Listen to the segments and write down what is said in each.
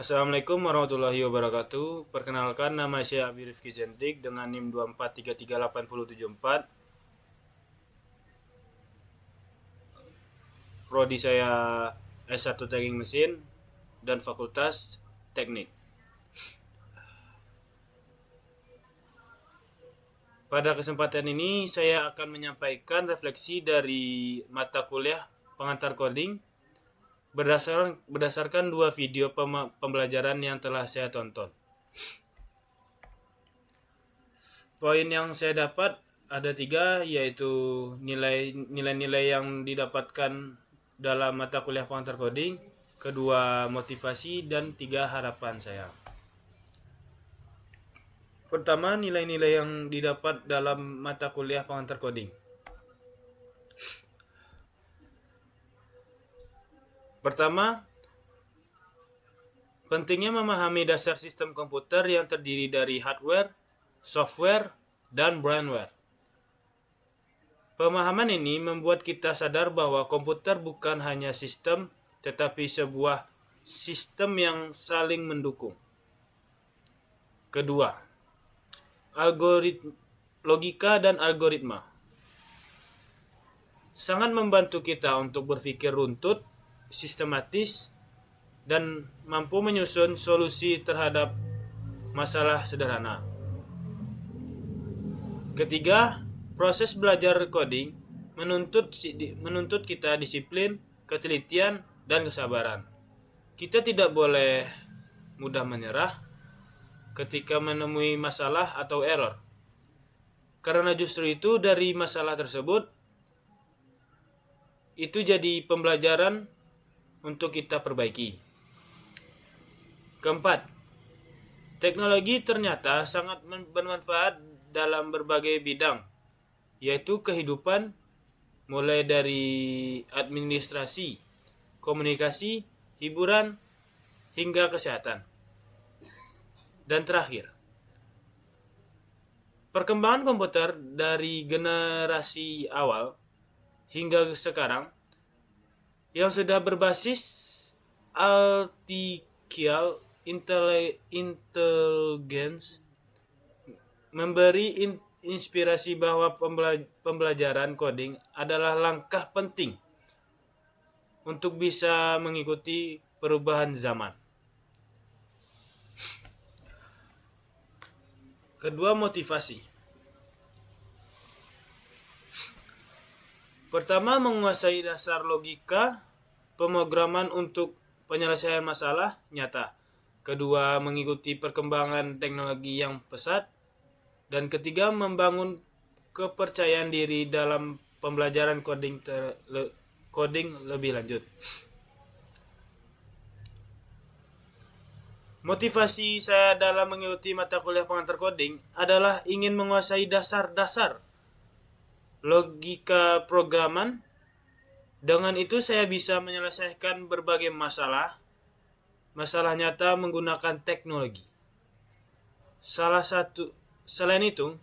Assalamualaikum warahmatullahi wabarakatuh. Perkenalkan, nama saya Abi Rifki Jentik dengan NIM 2433874. Prodi saya S1 Teknik Mesin dan Fakultas Teknik. Pada kesempatan ini saya akan menyampaikan refleksi dari mata kuliah pengantar coding berdasarkan dua video pembelajaran yang telah saya tonton. Poin yang saya dapat ada 3, yaitu nilai-nilai yang didapatkan dalam mata kuliah pengantar coding, kedua motivasi, dan 3 harapan saya. Pertama, nilai-nilai yang didapat dalam mata kuliah pengantar coding. Pertama, pentingnya memahami dasar sistem komputer yang terdiri dari hardware, software, dan brainware. Pemahaman ini membuat kita sadar bahwa komputer bukan hanya sistem, tetapi sebuah sistem yang saling mendukung. Kedua, logika dan algoritma sangat membantu kita untuk berpikir runtut, sistematis, dan mampu menyusun solusi terhadap masalah sederhana. Ketiga, proses belajar coding menuntut kita disiplin, ketelitian, dan kesabaran. Kita tidak boleh mudah menyerah ketika menemui masalah atau error. Karena justru itu dari masalah tersebut itu jadi pembelajaran untuk kita perbaiki. Keempat, teknologi ternyata sangat bermanfaat dalam berbagai bidang, yaitu kehidupan, mulai dari administrasi, komunikasi, hiburan, hingga kesehatan. Dan terakhir, perkembangan komputer dari generasi awal hingga sekarang yang sudah berbasis artificial intelligence memberi inspirasi bahwa pembelajaran coding adalah langkah penting untuk bisa mengikuti perubahan zaman. Kedua, motivasi. Pertama, menguasai dasar logika pemrograman untuk penyelesaian masalah nyata. Kedua, mengikuti perkembangan teknologi yang pesat. Dan ketiga, membangun kepercayaan diri dalam pembelajaran coding lebih lanjut. Motivasi saya dalam mengikuti mata kuliah pengantar coding adalah ingin menguasai dasar-dasar logika programan. Dengan itu saya bisa menyelesaikan berbagai masalah nyata menggunakan teknologi. Selain itu,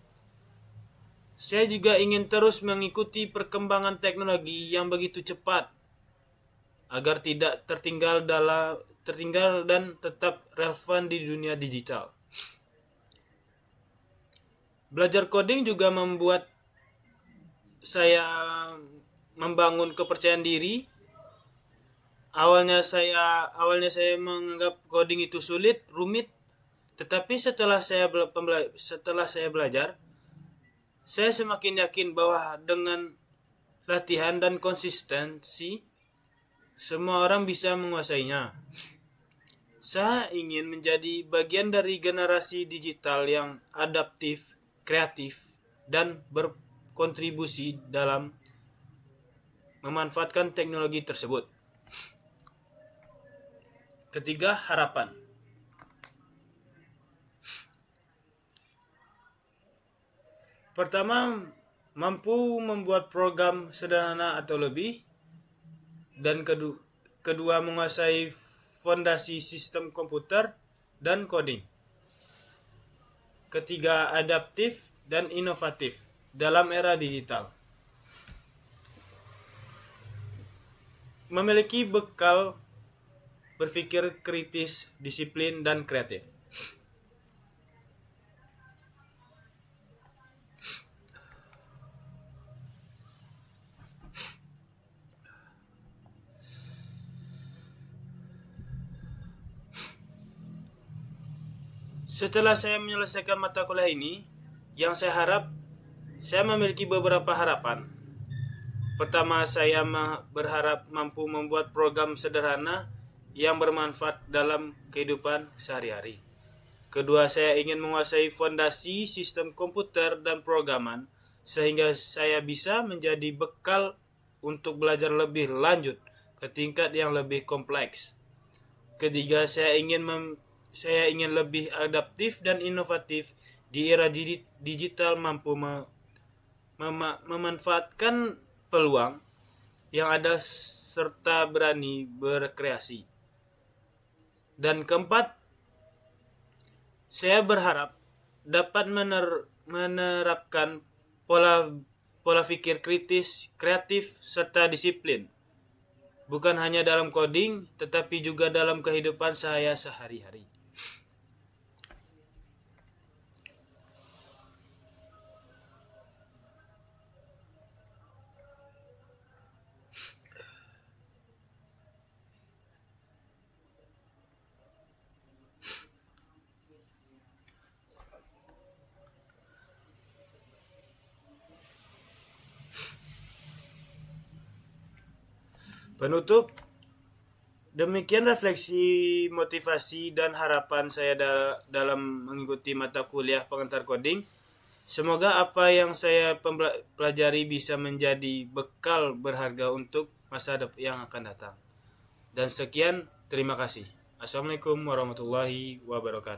saya juga ingin terus mengikuti perkembangan teknologi yang begitu cepat agar tidak tertinggal dan tetap relevan di dunia digital. Belajar coding juga membuat saya membangun kepercayaan diri. Awalnya saya menganggap coding itu sulit, rumit, tetapi setelah saya belajar, saya semakin yakin bahwa dengan latihan dan konsistensi, semua orang bisa menguasainya. Saya ingin menjadi bagian dari generasi digital yang adaptif, kreatif, dan berkontribusi dalam memanfaatkan teknologi tersebut. Ketiga, harapan. Pertama, mampu membuat program sederhana atau lebih. Dan kedua, menguasai fondasi sistem komputer dan coding. Ketiga, adaptif dan inovatif dalam era digital. Memiliki bekal berpikir kritis, disiplin, dan kreatif. Setelah saya menyelesaikan mata kuliah ini, yang saya harap, saya memiliki beberapa harapan. Pertama, saya berharap mampu membuat program sederhana yang bermanfaat dalam kehidupan sehari-hari. Kedua, saya ingin menguasai fondasi sistem komputer dan programan sehingga saya bisa menjadi bekal untuk belajar lebih lanjut ke tingkat yang lebih kompleks. Ketiga, saya ingin lebih adaptif dan inovatif di era digital, mampu memanfaatkan peluang yang ada serta berani berkreasi. Dan keempat, saya berharap dapat menerapkan pola pikir kritis, kreatif, serta disiplin. Bukan hanya dalam coding, tetapi juga dalam kehidupan saya sehari-hari. Penutup, demikian refleksi, motivasi, dan harapan saya dalam mengikuti mata kuliah pengantar coding. Semoga apa yang saya pelajari bisa menjadi bekal berharga untuk masa depan yang akan datang. Dan sekian, terima kasih. Assalamualaikum warahmatullahi wabarakatuh.